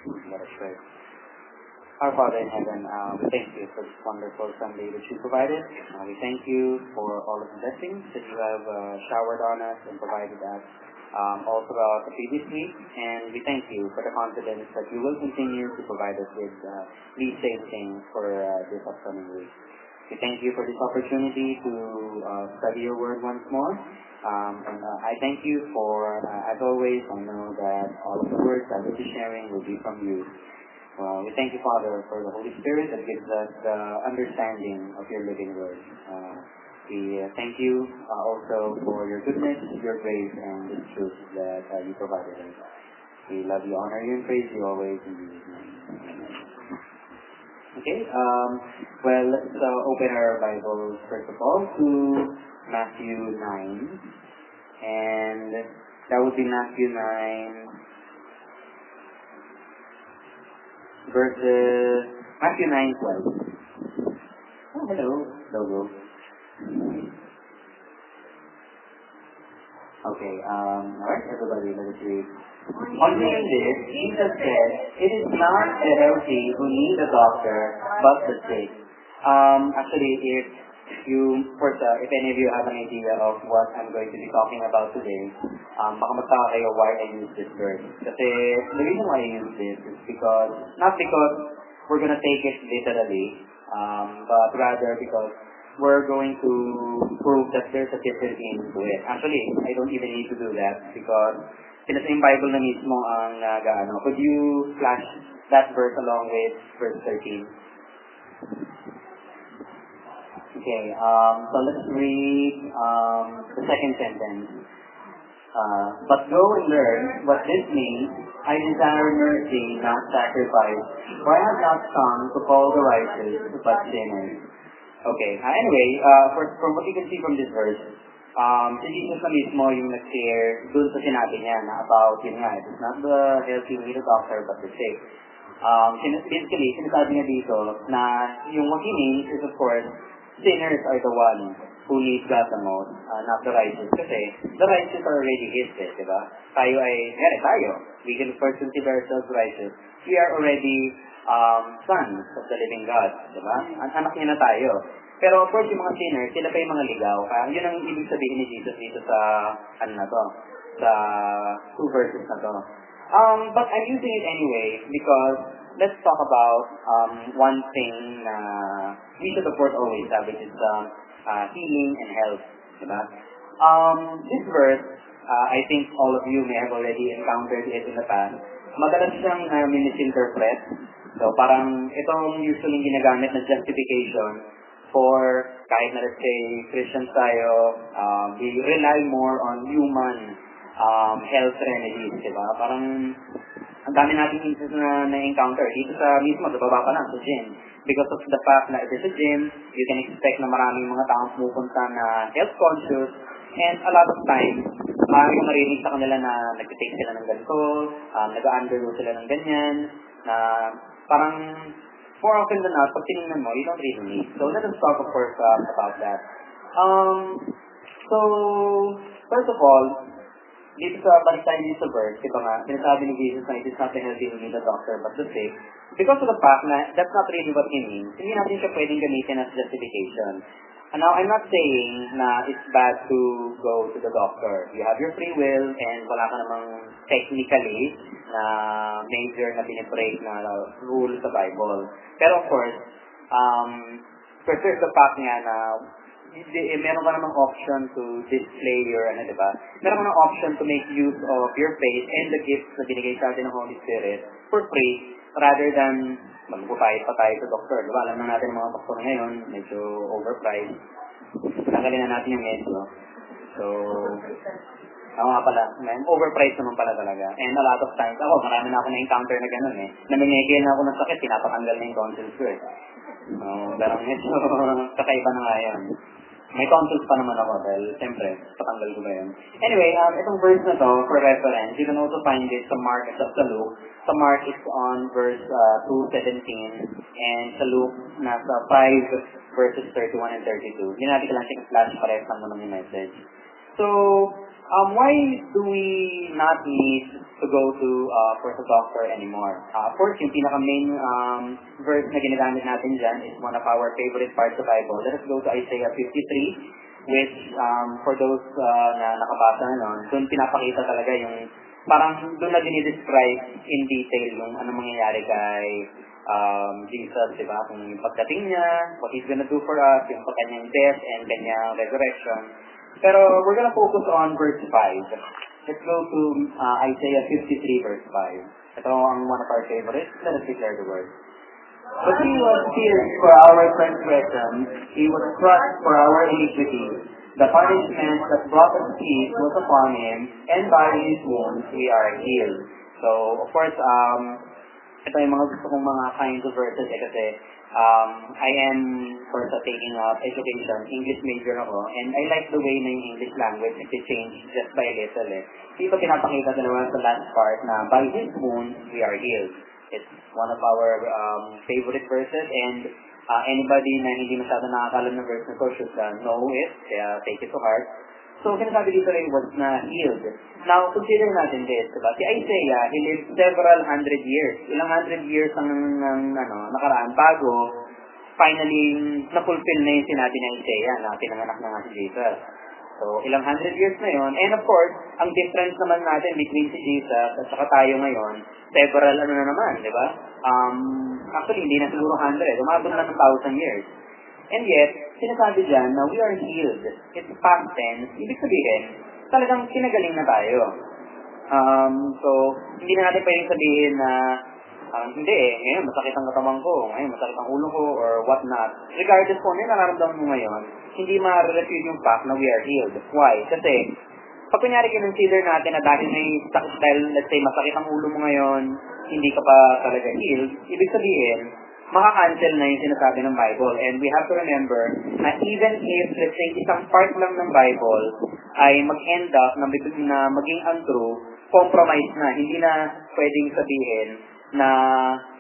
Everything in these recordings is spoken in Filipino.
Let us pray. Our Father in heaven, we thank you for this wonderful Sunday that you provided. We thank you for all of the blessings that you have showered on us and provided us all throughout the previous week. And we thank you for the confidence that you will continue to provide us with these same things for this upcoming week. We thank you for this opportunity to study your word once more. And I thank you for, as always, I know that all of the words I will be sharing will be from you. We thank you, Father, for the Holy Spirit that gives us the understanding of your living word. We thank you also for your goodness, your grace, and the truth that you provided us. We love you, honor you, and praise you always in Jesus' name. Okay, well, let's open our Bibles first of all to Matthew 9. And that would be Matthew 9. Matthew 9:12. Oh, hello, logo. Okay, alright, everybody, let us read. On hearing this, Jesus said, "It is not the healthy who need a doctor, but the sick." Actually, if any of you have an idea of what I'm going to be talking about today, baka magtaka kayo why I use this verse. Kasi the reason why I use this is not because we're gonna take it literally, but rather because we're going to prove that there's a different meaning to it. Actually, I don't even need to do that because sa same Bible na mismo ang nag-ano. Could you flash that verse along with verse 13? Okay, so let's read the second sentence. But go and learn what this means. I desire mercy, not sacrifice. For I have not come to call the righteous, but sinners. Okay, anyway, from what you can see from this verse, si Jesus na mismo yung nag-share dun sa sinabi niya na about, yun nga, it's not the healthy who need a doctor, but the sick. Basically, sinasabi niya dito na yung what he means is, of course, sinners are the ones who need God the most, not the righteous. Kasi the righteous are already His, diba? Tayo, we can first consider ourselves righteous. We are already sons of the living God, diba? Anak niya na tayo. Pero of course, yung mga sinners, sila pa yung mga ligaw. Yun ang ibig sabihin ni Jesus dito sa, sa 2 verses na to. But I'm using it anyway because let's talk about one thing na we should of course always have, which is healing and health. Diba? This verse, I think all of you may have already encountered it in the past. Madalas siyang misinterpret. So parang itong usually ginagamit na justification for kahit na let's say Christians tayo, we rely more on human health remedies, diba? Parang ang dami nating instances na na-encounter dito sa mismo, sa baba pa lang, sa gym. Because of the fact na it is a gym, you can expect na maraming mga taong pumupunta na health conscious, and a lot of times, maraming marinig sa kanila na nag-take sila ng ganito, nag-undergo sila ng ganyan, na parang more often than not, pag tinignan mo, you don't really need. So let us talk of course about that. So, first of all, dito sa balik tayo dito sa verse, diba nga, sinasabi ni Jesus na it is not the healthy who need a doctor but the sick. Because of the fact na that's not really what he means, hindi natin siya pwedeng gamitin as justification. And now, I'm not saying na it's bad to go to the doctor. You have your free will and wala ka namang technically na major na binibreak na rule sa Bible. Pero of course, there's the fact nga na meron ka namang option to display your, diba? Meron ka namang option to make use of your faith and the gifts na binigay sa atin ng Holy Spirit for free rather than magpupayat pa tayo sa doktor. Diba? Alam na natin mga doktor ngayon, medyo overpriced. Tanggalin na natin yung medyo. So, ako nga pala, overpriced naman pala talaga. And a lot of times, marami na ako na-encounter na gano'n eh. Namimigay na ako ng sakit, pinapatanggal na yung tonsils ko eh. Pero medyo kakaiba na nga yan. May tonsils pa naman ako dahil, siyempre, patanggal ko ba yun. Anyway, itong verse na to, for reference, you can also find it sa Mark at sa Luke. Sa Mark, it's on verse 2:17, and sa Luke, nasa 5 verses 31 and 32. Hindi natin ka lang siya flash, parehas lang naman yung message. So, why do we not need to go to for the doctor anymore? Of course, yung pinaka-main verse na ginagamit natin dyan is one of our favorite parts of the Bible. Let us go to Isaiah 53, which for those na nakabasa nun, doon pinapakita talaga yung, parang doon na dinidescribe in detail yung anong mangyayari kay Jesus, di ba? Kung yung pagdating niya, what He's gonna do for us, yung kanyang death and kanyang resurrection. Pero we're gonna focus on verse 5. Let's go to Isaiah 53 verse 5. Ito ang one of our favorites. Let us declare the word. But He was pierced for our transgressions, He was crushed for our iniquity. The punishment that brought us peace was upon Him, and by His wounds we are healed. So, of course, ito yung mga gusto kong mga kinds of verses kasi I am first taking up education, English major ako, and I like the way na yung English language change just by little Dito pinapakita ko naman sa last part na by His wounds we are healed. It's one of our favorite verses, and anybody na hindi masyado nakakalam ng verse na to should know it, kaya take it to heart. So, sinasabi dito rin was na healed. Now, consider natin this, diba? Si Isaiah, he lived several hundred years. Ilang hundred years ang nakaraan bago finally na-fulfill na yung sinabi ni Isaiah na pinanganak na nga si Jesus. So, ilang hundred years na yon. And of course, ang difference naman natin between si Jesus at saka tayo ngayon, several na naman, di ba? Actually, hindi na siguro 100. Umabot na ng 1,000 years. And yet, sinasabi dyan na we are healed. It's past tense. Ibig sabihin, talagang kinagaling na tayo. So, hindi na natin pwedeng sabihin na hindi ngayon masakit ang katawan ko, ngayon masakit ang ulo ko, or what not. Regardless kung ano yung nararamdaman mo ngayon, hindi ma-refute yung fact na we are healed. Why? Kasi, pag kunyari kinonsider natin na dahil may dahil, let's say, masakit ang ulo mo ngayon, hindi ka pa talaga healed, ibig sabihin, maka-cancel na yung sinasabi ng Bible. And we have to remember na even if, let's say, isang part lang ng Bible ay mag-end up na maging untrue, compromise na. Hindi na pwedeng sabihin na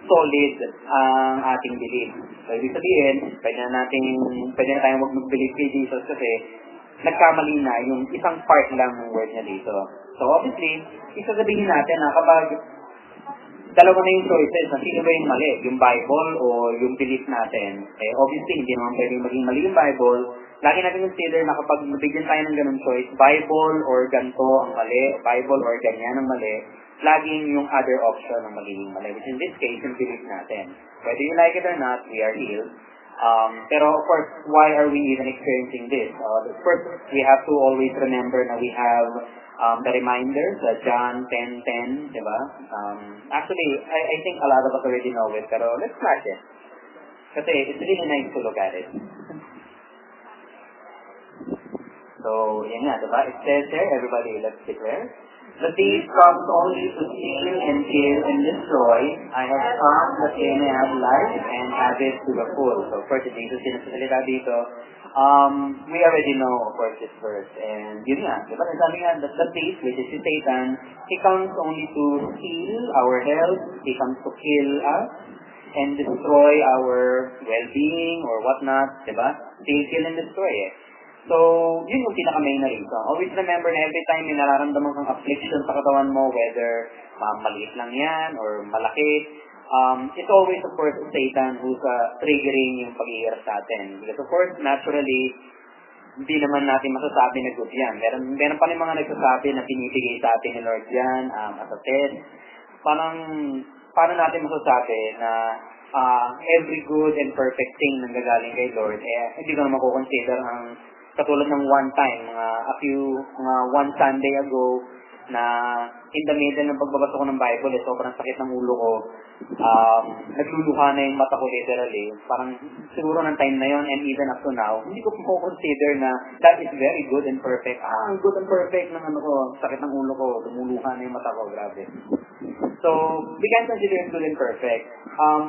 solid ang ating belief. So, ibig sabihin, pwede na tayong mag-believe kay Jesus kasi nagkamali na yung isang part lang ng word niya dito. So, obviously, isasabihin natin na kapag dalawa na yung choices na sino ba yung mali, yung Bible o yung belief natin. Obviously, hindi naman pwedeng maging mali yung Bible. Lagi natin consider na kapag nabigyan tayo ng ganun choice, Bible or ganito ang mali, Bible or ganyan ang mali, laging yung other option ang magiging mali, which in this case, yung belief natin. Whether you like it or not, we are healed. Pero of course, why are we even experiencing this? First, we have to always remember na we have the reminders, John 10:10, diba? Actually, I think a lot of us already know it, pero let's flash it. Kasi it's really nice to look at it. So, yan nga, diba? It says there, everybody, let's declare. The thief comes only to steal and kill and destroy. I have come that they may have life and have it to the full. So, first, Jesus sinasalita dito. We already know, of course, this verse. And yun nga, diba? Sabi nga, that the thief, which is si Satan, he comes only to steal our health, he comes to kill us, and destroy our well-being or whatnot, diba? Steal, kill, and destroy So, yun yung pinaka-main na reason. Always remember na every time may nararamdaman kang affliction sa katawan mo, whether maliit lang yan or malaki, it's always, of course, Satan who's triggering yung paghihirap sa atin. Because, of course, naturally, hindi naman natin masasabi na good yan. Meron pa rin mga nagsasabi na pinipigay sa atin ni Lord yan as a test. Paano natin masasabi na every good and perfect thing nang gagaling kay Lord, hindi ko na makukonsider ang katulad ng one time, one Sunday ago, na in the middle ng pagbabasa ko ng Bible, sobrang sakit ng ulo ko. Nagluluha na yung mata ko literally. Parang siguro ng time na yon and even up to now, hindi ko po consider na that is very good and perfect. Ang good and perfect ng sakit ng ulo ko, lumuluha na yung mata ko, grabe. So, we can consider it good and perfect.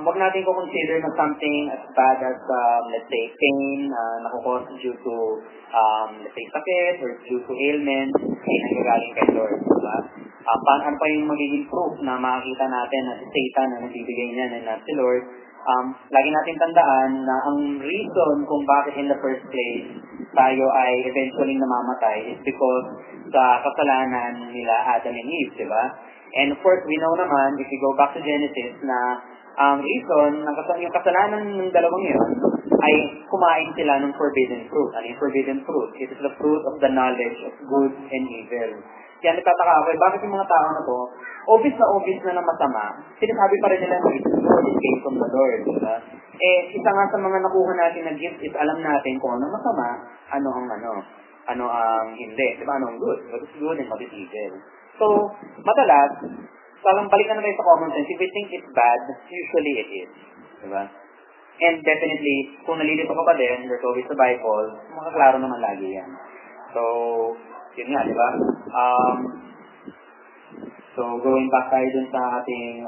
Wag natin ko consider na something as bad as, let's say, pain na nakukos due to, let's say, sakit or due to ailment ay nanggagaling kay Lord. Diba? Ano pa yung magiging proof na makakita natin na si Satan na nagbibigay niya na si Lord? Lagi natin tandaan na ang reason kung bakit in the first place tayo ay eventually namamatay is because sa kasalanan nila Adam and Eve, di ba? And of course, we know naman, if we go back to Genesis, na ang reason, yung kasalanan ng dalawang yun, ay kumain sila ng forbidden fruit. Ano yung forbidden fruit? It is the fruit of the knowledge of good and evil. Kaya nagtataka ako, bakit yung mga tao na to, obvious na masama, sinasabi pa rin nila na it's good, it came from the Lord, diba? Isa nga sa mga nakuha natin na gift is alam natin kung ano masama, ano ang hindi, diba? Ano ang good, what is good and what is evil. So, madalas, parang balik na tayo sa common sense, if we think it's bad, usually it is, diba? And definitely, kung nalilito ka pa din, there's always the Bible, makaklaro naman lagi yan. So, yun nga, di ba? So, going back tayo dun sa ating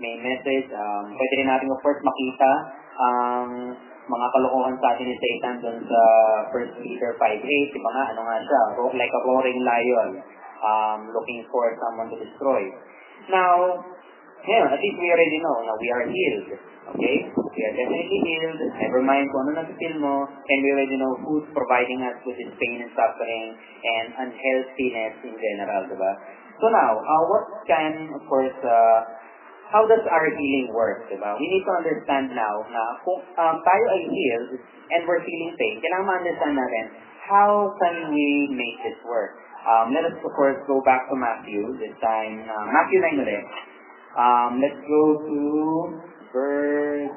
main message, pwede rin natin of course makita ang mga kalokohan sa atin ni Satan dun sa 1 Peter 5:8, di ba nga, ano nga siya? Like a roaring lion, looking for someone to destroy. Now, at least we already know na we are healed. Okay? We are definitely healed. Never mind kung ano nag-feel mo. And we already know who's providing us with this pain and suffering and unhealthiness in general, diba? So now, of course, how does our healing work, diba? We need to understand now na kung tayo ay healed and we're feeling pain, kailangan ma-understand natin how can we make this work. Let us, of course, go back to Matthew, this time, Matthew 9 ulit. Let's go to verse,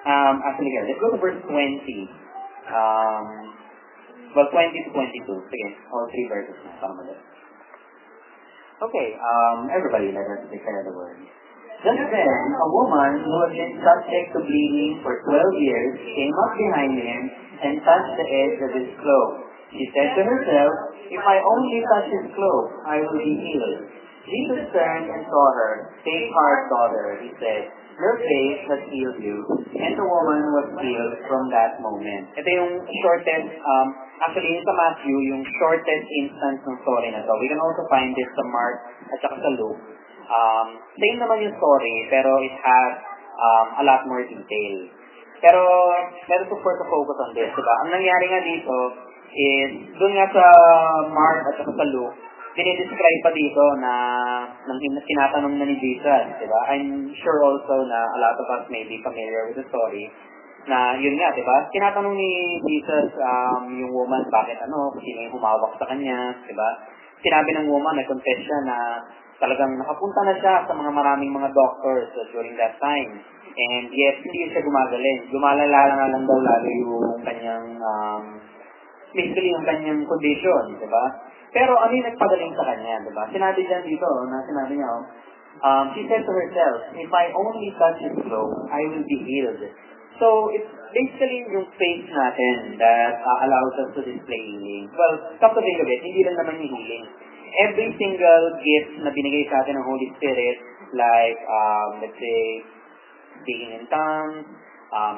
let's go to verse 20. 20 to 22. Sige, all three verses. Okay, everybody, let us declare the word. Just then, a woman who had been subject to bleeding for 12 years came up behind him and touched the edge of his cloak. She said to herself, "If I only touch his cloak, I will be healed." Jesus turned and saw her. "Take heart, daughter," he said. "Your faith has healed you." And the woman was healed from that moment. Ito yung shortest, actually sa Matthew, yung shortest instance ng story na to. We can also find this sa Mark at saka sa Luke. Same naman yung story, pero it has a lot more detail. Pero, let us of course focus on this, diba? Ang nangyari nga dito is, doon nga sa Mark at saka sa Luke, dinidescribe pa dito na tinatanong na ni Jesus, diba? I'm sure also na a lot of us may be familiar with the story, na yun nga, diba? Tinatanong ni Jesus yung woman, bakit sino yung humawak sa kanya, diba? Sinabi ng woman, nag-confess siya na talagang nakapunta na siya sa maraming mga doctors during that time. And yes, hindi siya gumagaling. Lumalala lang daw lalo yung kanyang, basically yung kanyang condition, diba? Pero ano yung nagpagaling sa kanya, diba? Sinabi dyan dito, sinabi niya, she said to herself, "If I only touch his cloak, I will be healed." So, it's basically yung faith natin that allows us to display healing. Well, come to think of it, hindi lang naman yung healing. Every single gift na binigay sa atin ng Holy Spirit, like, let's say, speaking in tongues,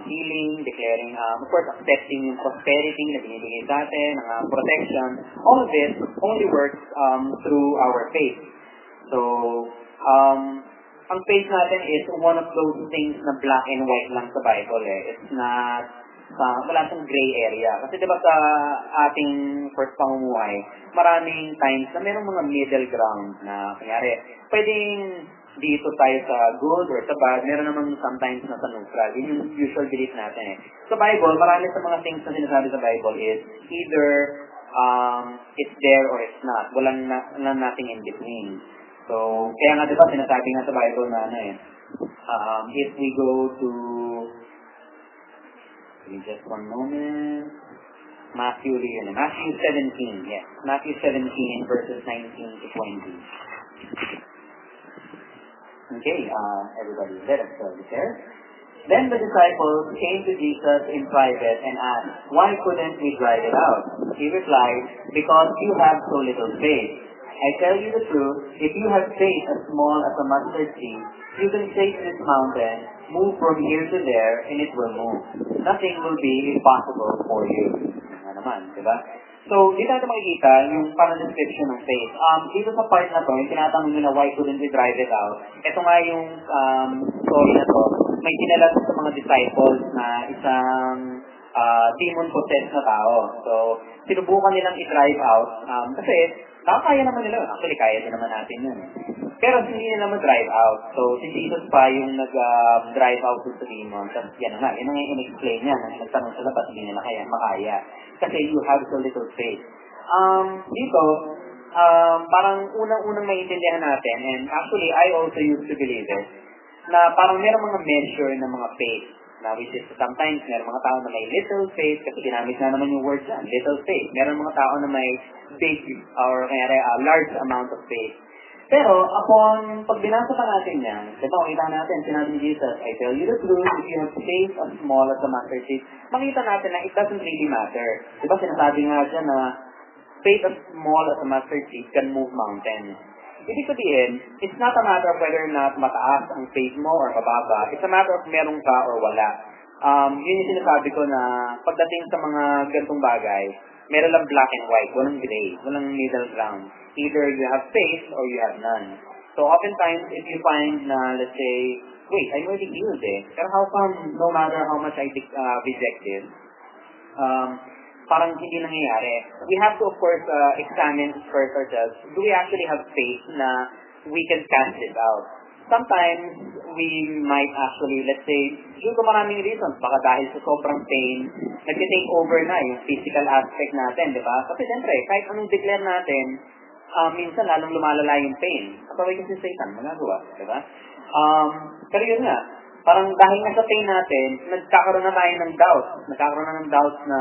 healing, declaring, of course, accepting yung prosperity na binibigay sa atin, protection, all of this only works through our faith. So, ang faith natin is one of those things na black and white lang sa Bible It's not, wala siyang gray area. Kasi diba sa ating first pamumuhay, maraming times na mayroong mga middle ground na, kunyari, pwedeng dito tayo sa good or sa bad, meron naman sometimes na sa neutral. Yun yung usual belief natin Sa Bible, marami sa mga things na sinasabi sa Bible is either it's there or it's not. Walang nothing in between. So, kaya nga diba sinasabi nga sa Bible na if we go to, just one moment, Matthew 17, yes. Matthew 17 verses 19 to 20. Okay, everybody, let us share. Then the disciples came to Jesus in private and asked, "Why couldn't we drive it out?" He replied, "Because you have so little faith. I tell you the truth, if you have faith as small as a mustard seed, you can say to this mountain, 'Move from here to there,' and it will move. Nothing will be impossible for you." Nga naman, diba? So, dito natin makikita yung parang description ng faith. Dito sa part na to, yung tinatanong nila, why couldn't we drive it out? Ito nga yung story na to, may dinala sa mga disciples na isang demon possessed na tao. So, sinubukan nilang i-drive out kasi kaya naman nila. Actually, kaya din naman natin yun. Pero hindi nila ma-drive out. So, si Jesus pa yung nag-drive out sa demon. Tapos yan nga, yun ang in-explain niya. Nagtanong sila, ba't hindi nila makaya? Kasi you have so little faith. Dito, parang unang-unang maintindihan natin, and actually, I also used to believe it, na parang meron mga measure ng mga faith. Na which is sometimes meron mga tao na may little faith, kasi ginamit na naman yung word dyan, little faith. Meron mga tao na may big or large amount of faith. Pero, pag binasa pa natin yan, diba, makita natin, sinabi ni Jesus, I tell you the truth, if you have faith as small as a mustard seed, makita natin na it doesn't really matter. Diba, sinasabi nga dyan na faith as small as a mustard seed can move mountains. Ibig sabihin, it's not a matter of whether or not mataas ang faith mo or mababa. It's a matter of meron ka or wala. Yun yung sinasabi ko na pagdating sa mga gantong bagay, meron lang black and white, walang gray, walang middle ground. Either you have faith or you have none. So oftentimes, if you find na, let's say, wait, I'm already healed pero how come no matter how much I reject this, parang hindi nangyayari. We have to, of course, examine first ourselves. Do we actually have faith na we can cast it out? Sometimes, we might actually, let's say, due to maraming reasons, baka dahil sa sobrang pain, nag-take over na yung physical aspect natin, di ba? Kasi siyempre, kahit anong declare natin, minsan lalong lumalala yung pain. Kapag kasi Satan, magagawa, di ba? Pero yun nga, parang dahil nga sa pain natin, nagkakaroon na tayo ng doubt. Nagkakaroon na ng doubt na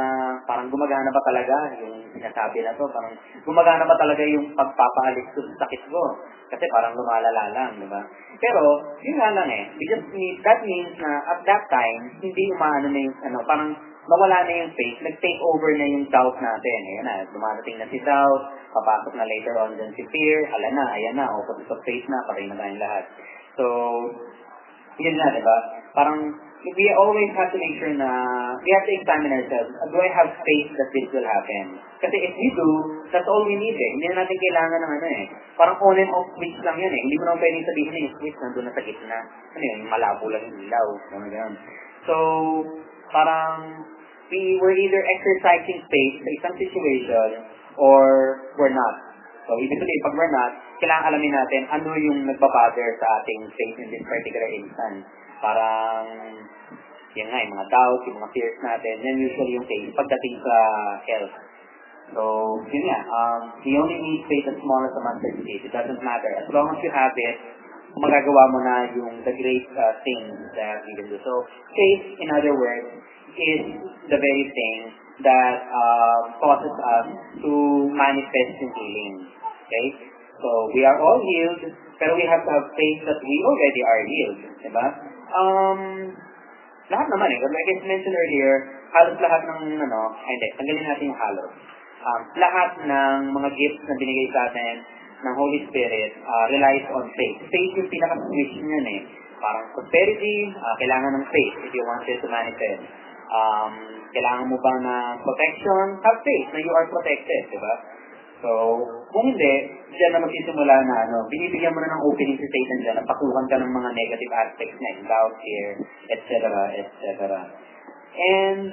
parang gumagana ba talaga yung sinasabi na to. Parang gumagana ba talaga yung pagpapahalik sa sakit ko. Kasi parang lumalala lang, di ba? Pero, yun nga lang that means na at that time, hindi umaano na yung, parang nawala na yung faith, nag-take over na yung doubt natin. Ayan na, dumadating na si doubt, papasok na later on dyan si fear, ayan na, opposite of faith na, patay na tayong lahat. So, yun na, diba? Parang, we always have to make sure na, we have to examine ourselves. Do I have faith that this will happen? Kasi if we do, that's all we need Hindi na natin kailangan ng Parang on and off switch lang yan Hindi mo naman pwedeng sabihin na yung switch nandun na sa gitna. Malabo lang yung ilaw. So, parang, we were either exercising faith sa isang situation, or we're not. So, ibig sabihin, pag we're not, kailangan alamin natin ano yung nagpapather sa ating faith in this particular instance. Parang, yung mga doubts, yung mga fears natin, yan usually yung case pagdating sa health. So, yun nga, we only need faith as small as a mustard seed. It doesn't matter. As long as you have it, magagawa mo na yung the great things that you can do. So, faith, in other words, is the very thing that causes us to manifest in healing. Okay? So, we are all healed, pero we have to have faith that we already are healed. Diba? Lahat naman like I mentioned earlier, halos lahat ng, tanggalin natin yung halos. Lahat ng mga gifts na binigay sa atin ng Holy Spirit relies on faith. Faith yung pinaka-switch niyan Parang prosperity, kailangan ng faith if you want it to manifest. Kailangan mo ba na protection? Have faith na you are protected, diba? So, kung hindi, diyan na magsisimula na, binibigyan mo na ng opening si Satan dyan, na patukan ka ng mga negative aspects na, doubt, fear, etc., etc. And,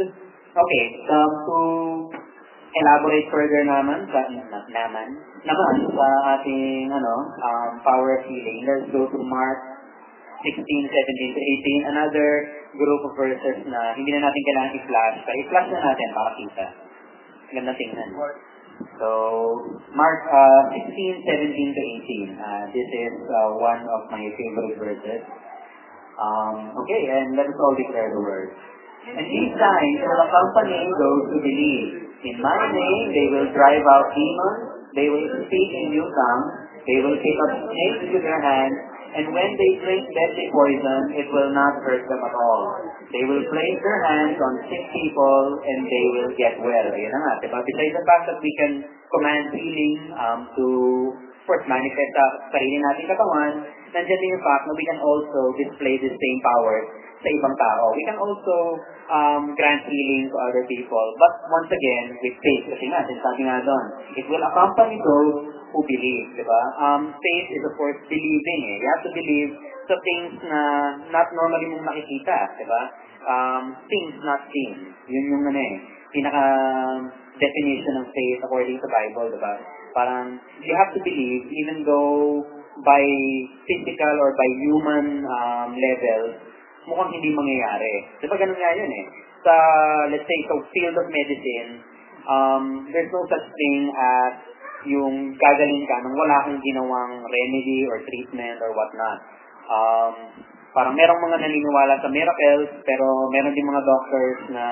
okay, to elaborate further naman sa ating, power of healing, let's go to Mark 16, 17 to 18, another group of verses na hindi na natin kailangan i-flash, pero i-flash na natin para kita. Ganda tingnan. So, Mark 16, 17 to 18. This is one of my favorite verses. Okay, and let us all declare the word. And these signs will accompany those who believe. In my name, they will drive out demons, they will speak in new tongues, they will pick up snakes with their hands, and when they drink deadly poison, it will not hurt them at all. They will place their hands on sick people, and they will get well. Ayan na nga, diba? Besides the fact that we can command healing to first manifest sa sarili nating katawan, nandiyan din yung fact na we can also display the same power sa ibang tao. We can also grant healing to other people. But once again, with faith, kasi nga, sinasabi nga doon, it will accompany those who believe, diba? Faith is of course believing You have to believe sa things na not normally mong makikita, diba? things not seen. Yun yung pinaka definition ng faith according to Bible, diba? Parang, you have to believe, even though by physical or by human level, mukhang hindi mangyayari. Diba ganun nga yun Sa, let's say, sa field of medicine, there's no such thing as yung gagaling ka nang wala kang ginawang remedy or treatment or whatnot. Parang merong mga naniniwala sa miracles, pero meron din mga doctors na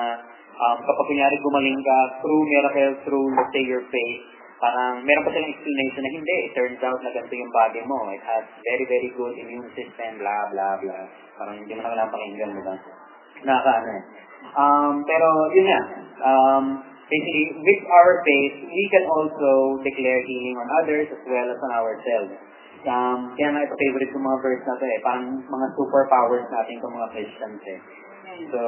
kapag kunyari gumaling ka through miracles, through, let's say, your faith, parang meron pa silang explanation na hindi. It turns out na ganito yung body mo. It has very, very good immune system, blah, blah, blah. Parang hindi mo na kailangan pakinggan, diba? Pero yun nga. Basically, with our faith, we can also declare healing on others as well as on ourselves. Kaya nga ito favorite ko mga verse na ito parang mga superpowers natin kung mga Christians So,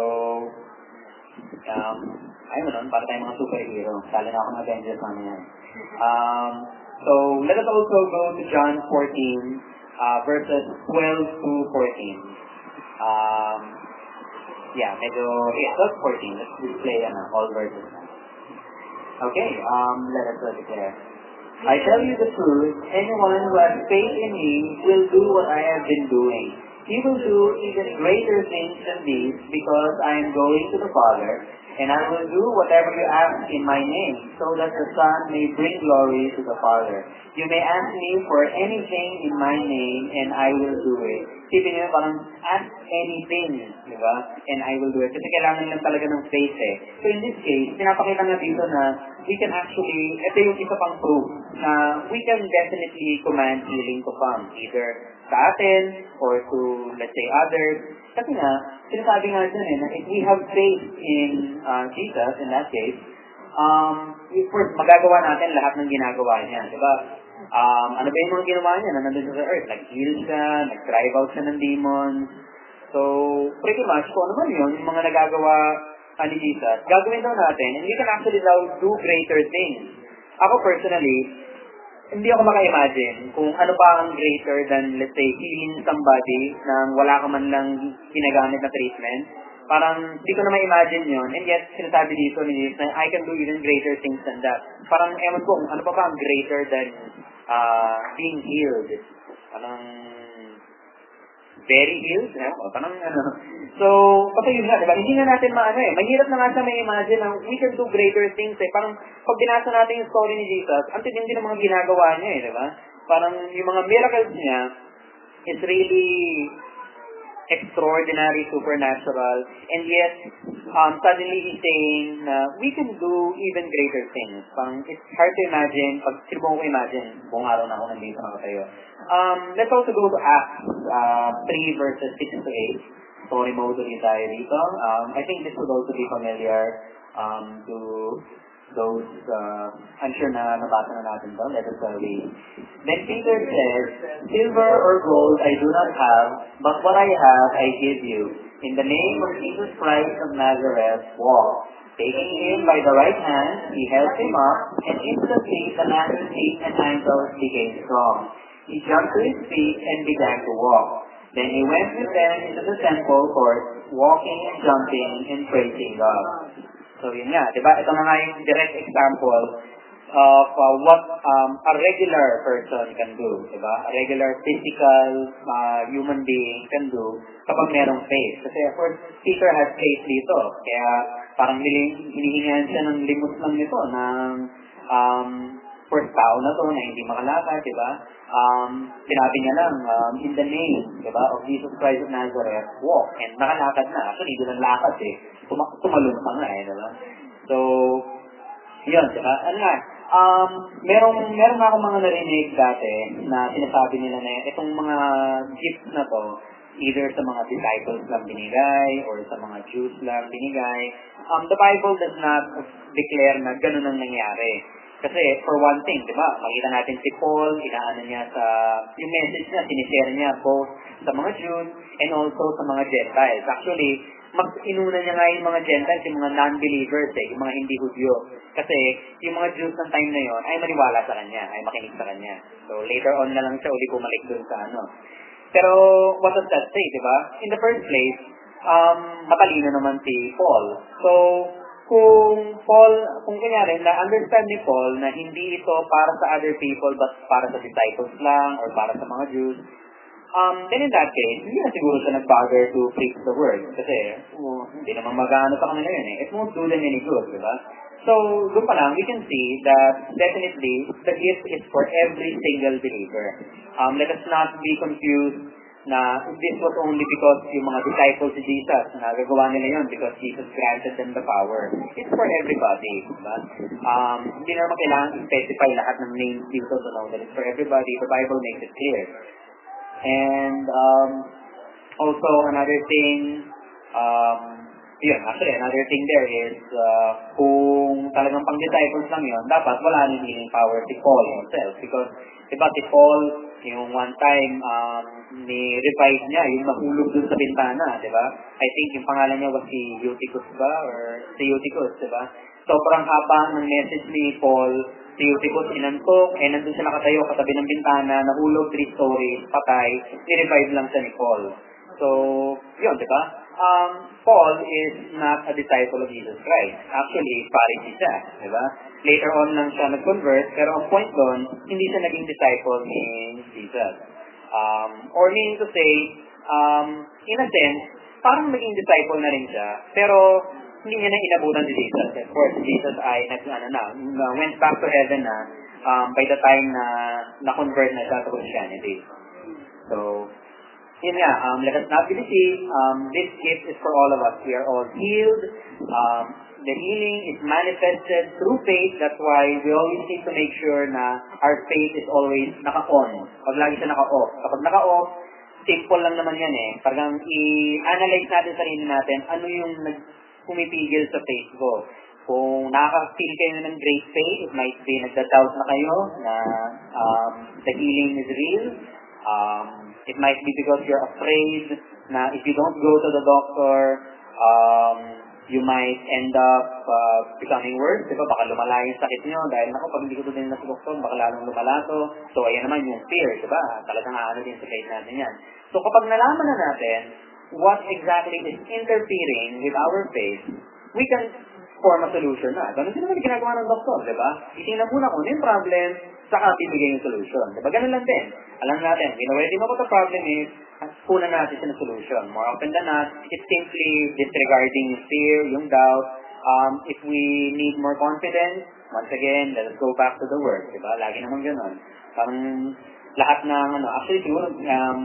ayun nun, para tayong mga superhero. Sali na ako ng Avengers namin yan. So, let us also go to John 14, verses 12 to 14. That's 14. Let's display all verses. Okay, let us declare. I tell you the truth, anyone who has faith in me will do what I have been doing. He will do even greater things than these because I am going to the Father, and I will do whatever you ask in my name, so that the Son may bring glory to the Father. You may ask me for anything in my name, and I will do it. Sipin nyo, parang ask anything, di ba? And I will do it. Kasi kailangan lang talaga ng faith So in this case, pinapakita nga dito na we can actually, ito yung isa pang proof, na we can definitely command healing to come, either sa atin, or to, let's say, others. Kasi nga, sinasabi nga dyan na if we have faith in Jesus, in that case, first, magagawa natin lahat ng ginagawa niya, di ba? Ano ba yung mga ginawa niya na nandun sa earth? Nag-heal siya, nag-drive out siya ng demons. So, pretty much, kung ano man yun, yung mga nagagawa ni Jesus, gagawin daw natin, and we can actually do greater things. Ako personally, hindi ako maka-imagine kung ano pa ang greater than, let's say, healing somebody nang wala ka man lang ginagamit na treatment. Parang, hindi ko na ma-imagine yun. And yet, sinasabi dito ni Jesus na I can do even greater things than that. Parang, ewan ko, ano pa ang greater than being healed? Parang, very healed? Parang, So, kasi yun nga, diba? Hindi na natin mahirap na nga siya may imagine na we can do greater things Parang, pag binasa natin yung story ni Jesus, ang tindi ng mga ginagawa niya diba? Parang, yung mga miracles niya is really extraordinary, supernatural, and yet, suddenly he's saying na we can do even greater things. Parang, it's hard to imagine, pag sino mo ko imagine, buong araw na ako nandito nakatayo. Let's also go to Acts 3 verses 6 to 8. Story mode ulit tayo dito. I think this would also be familiar to those, I'm sure na nabasa na natin to. Let us read. Then Peter said, silver or gold I do not have, but what I have I give you. In the name of Jesus Christ of Nazareth, walk. Taking him by the right hand, he held him up, and instantly the man's feet and ankles became strong. He jumped to his feet and began to walk. Then he went with them into the temple court, walking and jumping and praising God. So yun nga, diba? Ito na nga yung direct example of what a regular person can do, diba? A regular physical human being can do kapag merong faith. Kasi of course, Peter has faith dito. Kaya parang hinihingan siya ng limos lang nito ng first tao na to na hindi makalakad, diba? Sinabi niya lang, in the name, diba, of Jesus Christ of Nazareth, walk. And nakalakad na. Actually, doon ang lakad tumalun pa nga diba? So, yun, diba? Ano nga, meron ako mga narinig dati na sinasabi nila na itong mga gifts na to, either sa mga disciples lang binigay or sa mga Jews lang binigay. The Bible does not declare na ganun ang nangyari. Kasi, for one thing, di ba, makita natin si Paul, inaano niya yung message niya, sinishare niya both sa mga Jews and also sa mga Gentiles. Actually, inuna niya nga yung mga Gentiles, yung mga non-believers, yung mga hindi Hudyo. Kasi, yung mga Jews ng time na yon ay maniwala sa kanya, ay makinig sa kanya. So, later on na lang siya uli bumalik dun sa Pero, what does that say, di ba? In the first place, matalino naman si Paul. So, kung kunyari, na-understand ni Paul na hindi ito para sa other people but para sa disciples lang or para sa mga Jews, then in that case, hindi na siguro siya nag-bother to preach the word. Kasi, hindi naman mag-ano sa kanila yun eh. It won't do them any good, di ba? So, doon pa lang, we can see that definitely, the gift is for every single believer. Let us not be confused na this was only because yung mga disciples si Jesus, na gagawa nila yun because Jesus granted them the power. It's for everybody, diba? Hindi naman kailangan specify lahat ng names dito to know that it's for everybody. The Bible makes it clear. And also another thing, another thing there is kung talagang pang disciples lang yun, dapat wala nang healing power si Paul himself. Because, diba si Paul, yung one time, ni-revive niya, yung nahulog dun sa bintana, di ba? I think yung pangalan niya was si Eutychus ba? Or si Eutychus, di ba? Sobrang haba ng message ni Paul, si Eutychus inantok, nandun siya nakatayo katabi ng bintana, nahulog 3 stories, patay, ni-revive lang siya ni Paul. So, yun, di ba? Paul is not a disciple of Jesus Christ. Actually, Pharisee siya, di ba? Later on lang siya nag-convert, pero ang point doon, hindi siya naging disciple ni Jesus. Or meaning to say, in a sense, parang naging disciple na rin siya, pero hindi niya na inabutan si Jesus. Of course, Jesus ay went back to heaven na by the time na na-convert na siya to Christianity. So, yun nga, let us not be deceived. This gift is for all of us. We are all healed. The healing is manifested through faith. That's why we always need to make sure na our faith is always naka-on. Pag lagi siya naka-off. Kapag naka-off, simple lang naman yan eh. Parang i-analyze natin sarili natin, ano yung pumipigil sa faith ko. Kung nakaka-feel kayo ng great faith, it might be nagda-doubt na kayo na the healing is real. It might be because you're afraid na if you don't go to the doctor, you might end up becoming worse. Diba? Baka lumala yung sakit nyo dahil pag hindi ko to din na sa doktor, baka lalong lumala to. So, ayan naman yung fear. Diba? Talagang aano din sa faith natin yan. So, kapag nalaman na natin what exactly is interfering with our faith, we can form a solution na. Ganun din naman ginagawa ng doktor. Diba? Itingnan muna kung ano yung problem, saka bibigay yung solution. Diba? Ganun lang din. Alam natin, we already know what the problem is, at kunan natin siya ng solution. More often than not, it's simply disregarding yung fear, yung doubt. If we need more confidence, once again, let us go back to the Word. Diba? Lagi naman ganun. Parang lahat ng, actually siguro,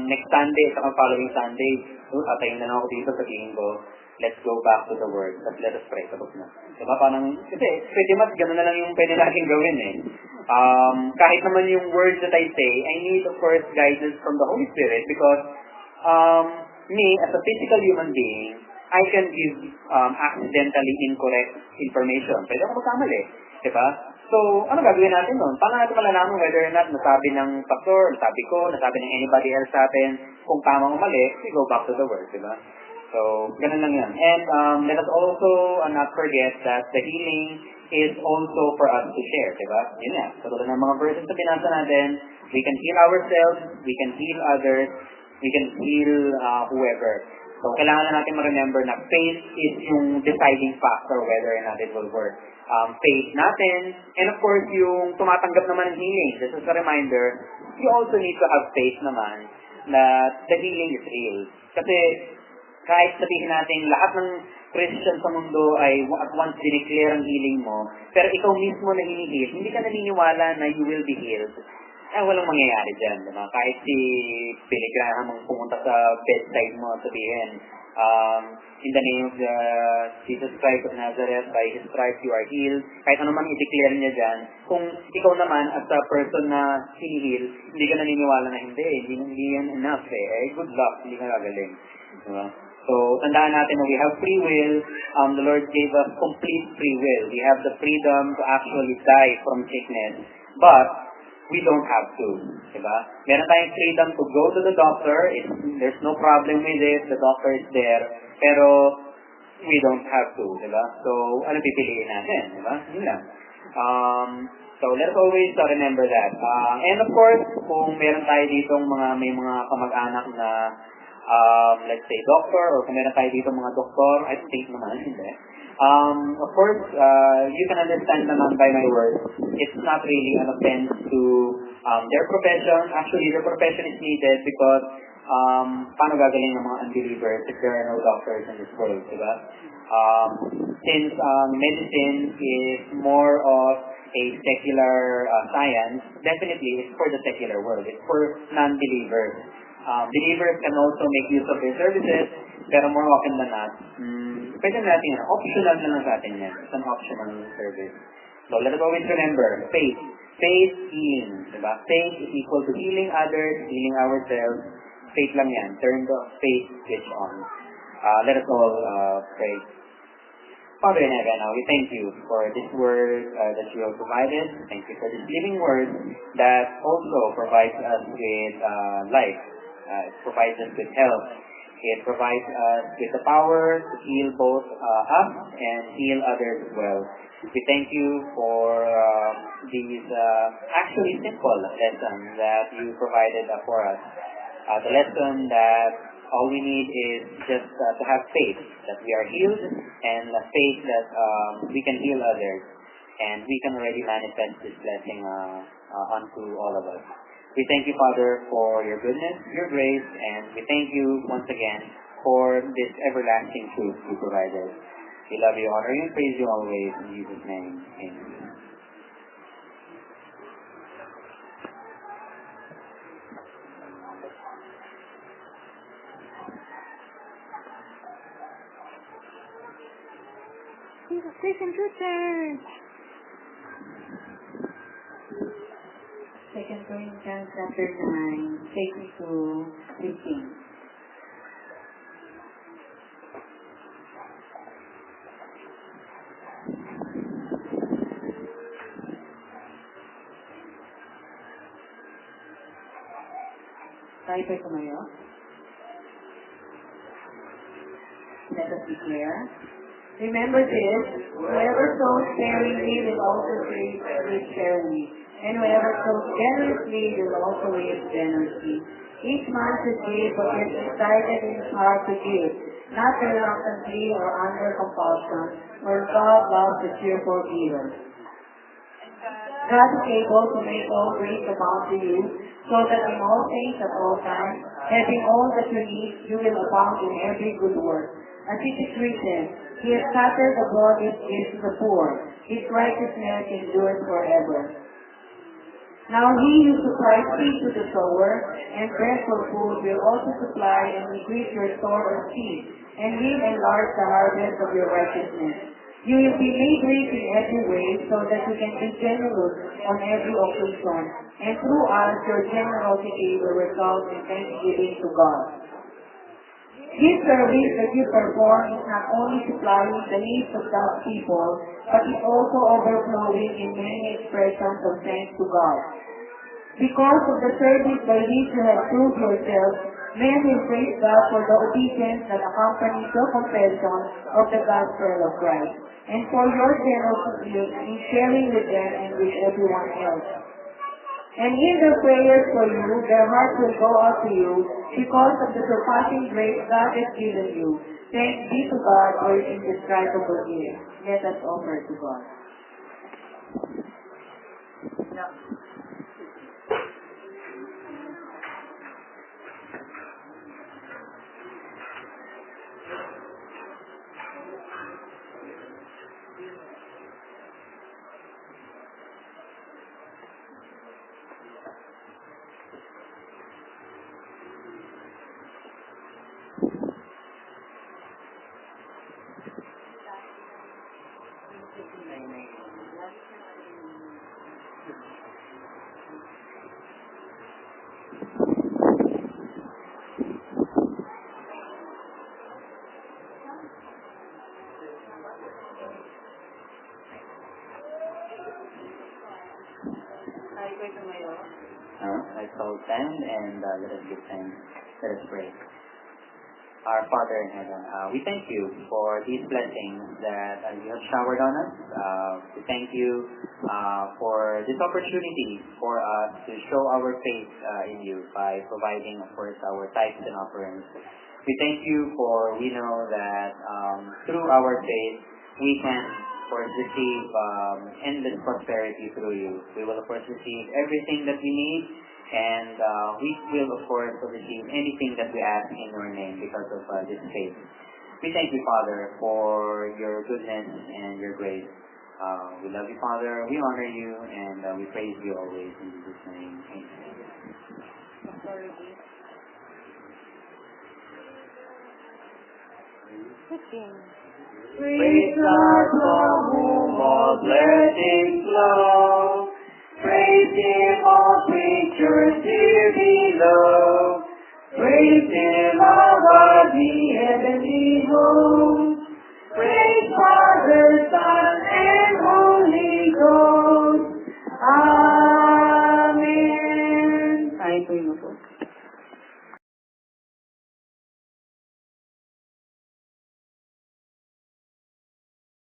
next Sunday, saka following Sunday, tatayin na ako dito sa tingin ko, let's go back to the Word. Let's let us pray. Tapos na. Diba? Parang, kasi, pretty much, gano'n na lang yung pwede natin gawin eh. Kahit naman yung words that I say, I need, of course, guidance from the Holy Spirit because me, as a physical human being, I can give accidentally incorrect information. Pwede ako magkamali. Diba? So, ano gagawin natin nun? Paano natin malalaman whether or not nasabi ng pastor, nasabi ko, nasabi ng anybody else sa atin, kung tama o mali, we go back to the Word. Diba? So, ganun lang yan. And let us also not forget that the healing is also for us to share, diba? Yun nga. So, tulad ng mga verses na binasa natin, we can heal ourselves, we can heal others, we can heal whoever. So, kailangan na natin ma-remember na faith is yung deciding factor whether or not it will work. Faith natin, and of course, yung tumatanggap naman ng healing. This is a reminder, you also need to have faith naman na the healing is real. Kasi, kahit sabihin natin lahat ng Christian sa mundo ay at once dineclare ang healing mo, pero ikaw mismo na hinihil, hindi ka naniniwala na you will be healed, walang mangyayari dyan. Diba? Kahit si Billy Graham ang pumunta sa bedside mo at sabihin, in the name of Jesus Christ of Nazareth, by His stripes you are healed, kahit ano man i-declare niya dyan, kung ikaw naman as a person na hinihil, hindi ka naniniwala na hindi yan enough good luck, hindi ka gagaling. Diba? So, tandaan natin na we have free will. The Lord gave us complete free will. We have the freedom to actually die from sickness. But, we don't have to. Diba? Meron tayong freedom to go to the doctor. There's no problem with it. The doctor is there. Pero, we don't have to. Diba? So, ano pipiliin natin? Diba? Yun lang. So, let's always remember that. And of course, kung meron tayo ditong may mga kamag-anak na let's say, doctor, or kung meron tayo dito mga doktor, I don't think naman, hindi. Of course, you can understand naman by my words, it's not really an offense to their profession. Actually, their profession is needed because paano gagaling ng mga unbelievers if there are no doctors in this world, diba? Since medicine is more of a secular science, definitely it's for the secular world. It's for non-believers. Believers can also make use of their services, pero more often than not, pwede natin yan. Optional na lang sa atin yan. It's an optional service. So let us always remember, faith. Faith, healing. Diba? Faith is equal to healing others, healing ourselves. Faith lang yan. Turn the faith switch on. Let us all pray. Father in heaven, we thank you for this word that you have provided. Thank you for this living word that also provides us with life. It provides us with health. It provides us with the power to heal both us and heal others as well. We thank you for these actually simple lessons that you provided for us. The lesson that all we need is just to have faith that we are healed, and faith that we can heal others, and we can already manifest this blessing onto all of us. We thank you, Father, for your goodness, your grace, and we thank you once again for this everlasting truth you provided. We love you, honor you, and praise you always. In Jesus' name, amen. Second return. 2 Corinthians chapter 9, 6-15. Tayo po'y tumayo. Let us declare. Remember this, whoever sows sparingly will also reap sparingly, and whoever sows generously will also reap generously. Each man should give what is excited in his heart to give, not reluctantly or under compulsion, for God loves a cheerful giver. God is able to make all grace abound to you, so that in all things at all times, having all that you need, you will abound in every good work. As it is written, He has scattered abroad His gifts to the poor. His righteousness endures forever. Now He who supplies seed to the sower and bread for food will also supply and increase your store of seed, and will enlarge the harvest of your righteousness. You will be made rich in every way, so that you can be generous on every occasion, and through us your generosity will result in thanksgiving to God. This service that you perform is not only supplying the needs of God's people, but is also overflowing in many expressions of thanks to God. Because of the service by which you have proved yourselves, men will praise God for the obedience that accompanies the confession of the gospel of Christ, and for your generosity in sharing with them and with everyone else. And in their prayers for you, their hearts will go out to you because of the surpassing grace God has given you. Thanks be to God for His indescribable gift. Let us offer to God. Let's all stand and let us give thanks. Let us pray. our Father in heaven, we thank you for these blessings that you have showered on us. We thank you for this opportunity for us to show our faith in you by providing, of course, our tithes and offerings. We thank you for we know that through our faith we can, of course, receive endless prosperity through you. We will, of course, receive everything that we need, and we will, of course, receive anything that we ask in your name because of this faith. We thank you, Father, for your goodness and your grace. We love you, Father. We honor you, and we praise you always in Jesus' name. Amen. Praise God from whom all blessings flow. Praise Him, all creatures here below. Praise Him above the heavenly host.